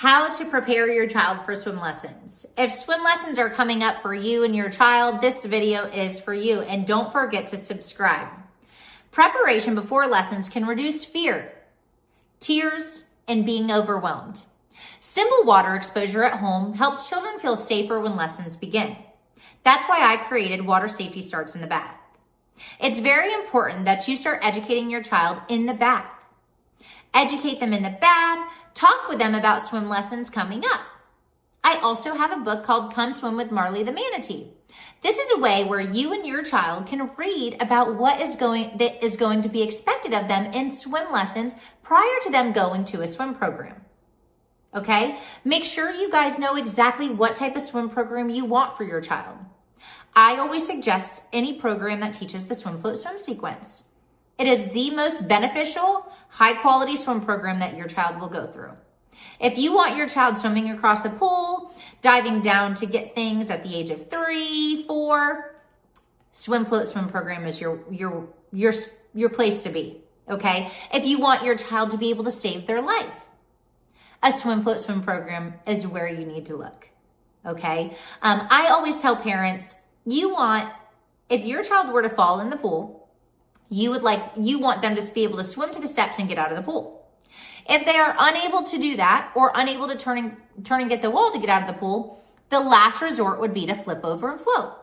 How to prepare your child for swim lessons. If swim lessons are coming up for you and your child, this video is for you, and don't forget to subscribe. Preparation before lessons can reduce fear, tears, and being overwhelmed. Simple water exposure at home helps children feel safer when lessons begin. That's why I created Water Safety Starts in the Bath. It's very important that you start educating your child in the bath. Educate them in the bath, talk with them about swim lessons coming up. I also have a book called Come Swim with Marley the Manatee. This is a way where you and your child can read about what is going to be expected of them in swim lessons prior to them going to a swim program. Okay? Make sure you guys know exactly what type of swim program you want for your child. I always suggest any program that teaches the swim, float, swim sequence. It is the most beneficial, high-quality swim program that your child will go through. If you want your child swimming across the pool, diving down to get things at the age of 3, 4, swim, float, swim program is your place to be, okay? If you want your child to be able to save their life, a swim, float, swim program is where you need to look, okay? I always tell parents, if your child were to fall in the pool, you want them to be able to swim to the steps and get out of the pool. If they are unable to do that or unable to turn and get the wall to get out of the pool, the last resort would be to flip over and float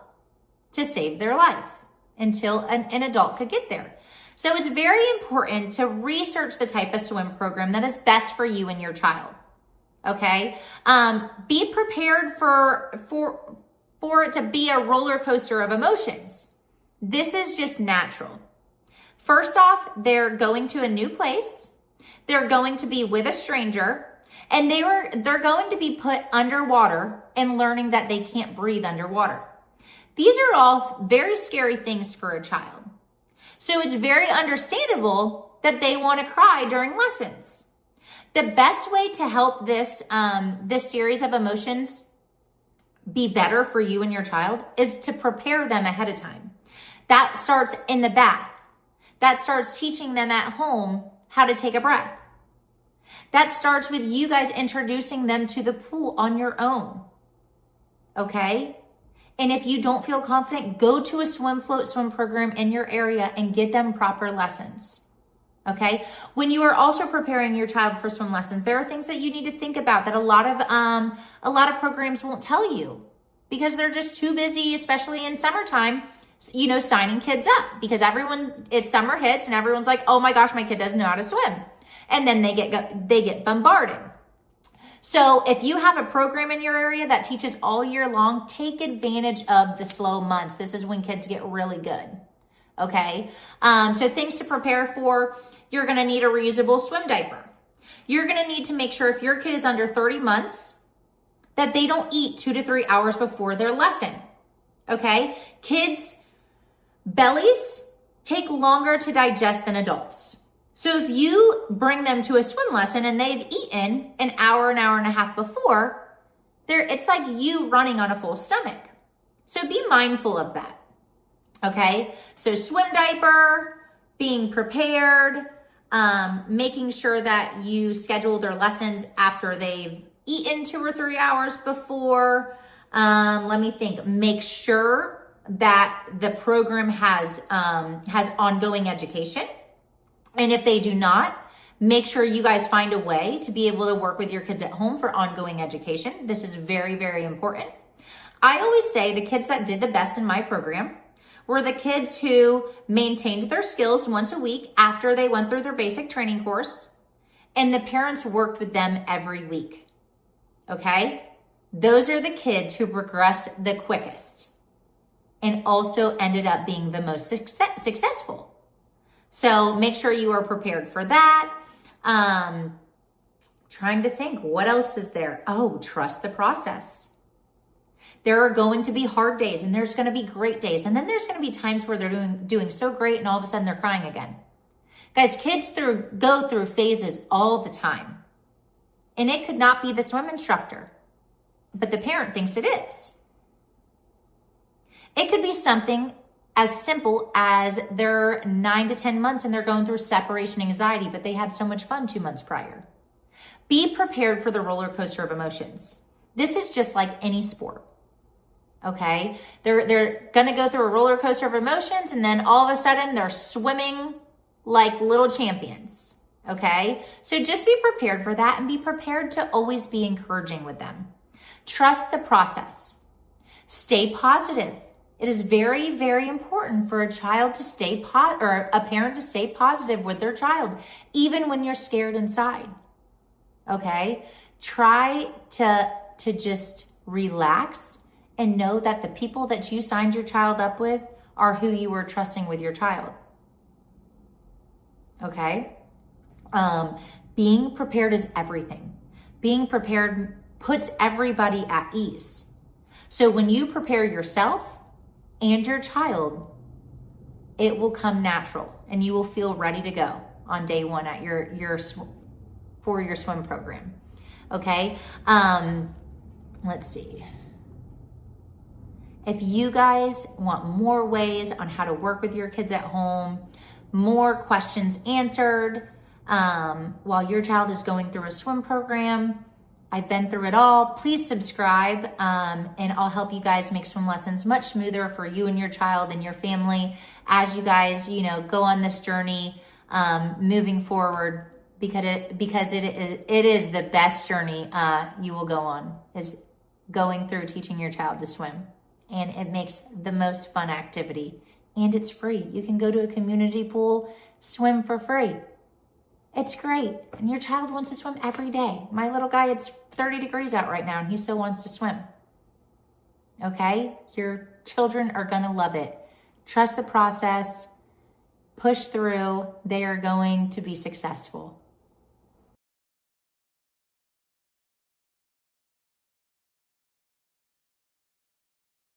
to save their life until an adult could get there. So it's very important to research the type of swim program that is best for you and your child. Okay? Be prepared for it to be a roller coaster of emotions. This is just natural. First off, they're going to a new place. They're going to be with a stranger, and they're going to be put underwater and learning that they can't breathe underwater. These are all very scary things for a child. So it's very understandable that they want to cry during lessons. The best way to help this series of emotions be better for you and your child is to prepare them ahead of time. That starts in the bath. That starts teaching them at home how to take a breath. That starts with you guys introducing them to the pool on your own. Okay? And if you don't feel confident, go to a swim, float, swim program in your area and get them proper lessons. Okay? When you are also preparing your child for swim lessons, there are things that you need to think about that a lot of programs won't tell you because they're just too busy, especially in summertime, signing kids up because summer hits and everyone's like, oh my gosh, my kid doesn't know how to swim. And then they get bombarded. So if you have a program in your area that teaches all year long, take advantage of the slow months. This is when kids get really good. Okay? So things to prepare for, you're going to need a reusable swim diaper. You're going to need to make sure if your kid is under 30 months that they don't eat 2 to 3 hours before their lesson. Okay? Kids' bellies take longer to digest than adults. So if you bring them to a swim lesson and they've eaten an hour and a half before, it's like you running on a full stomach. So be mindful of that. Okay? So swim diaper, being prepared, making sure that you schedule their lessons after they've eaten 2 or 3 hours before. Let me think. Make sure that the program has ongoing education. And if they do not, make sure you guys find a way to be able to work with your kids at home for ongoing education. This is very, very important. I always say the kids that did the best in my program were the kids who maintained their skills once a week after they went through their basic training course, and the parents worked with them every week. Okay? Those are the kids who progressed the quickest and also ended up being the most successful. So make sure you are prepared for that. Trying to think, what else is there? Oh, trust the process. There are going to be hard days and there's going to be great days. And then there's going to be times where they're doing so great and all of a sudden they're crying again. Guys, kids go through phases all the time. And it could not be the swim instructor, but the parent thinks it is. It could be something as simple as they're 9 to 10 months and they're going through separation anxiety, but they had so much fun 2 months prior. Be prepared for the roller coaster of emotions. This is just like any sport. Okay? They're going to go through a roller coaster of emotions, and then all of a sudden they're swimming like little champions. Okay? So just be prepared for that, and be prepared to always be encouraging with them. Trust the process. Stay positive. It is very, very important for a child to stay or a parent to stay positive with their child, even when you're scared inside. Okay? Try to just relax and know that the people that you signed your child up with are who you were trusting with your child. Okay? Being prepared is everything. Being prepared puts everybody at ease. So when you prepare yourself and your child, it will come natural, and you will feel ready to go on day one at for your swim program. Okay? Let's see. If you guys want more ways on how to work with your kids at home, more questions answered while your child is going through a swim program, I've been through it all. Please subscribe, and I'll help you guys make swim lessons much smoother for you and your child and your family as you guys, go on this journey moving forward, because it is the best journey you will go on, is going through teaching your child to swim. And it makes the most fun activity, and it's free. You can go to a community pool, swim for free. It's great. And your child wants to swim every day. My little guy, it's 30 degrees out right now, and he still wants to swim. Okay? Your children are going to love it. Trust the process. Push through. They are going to be successful.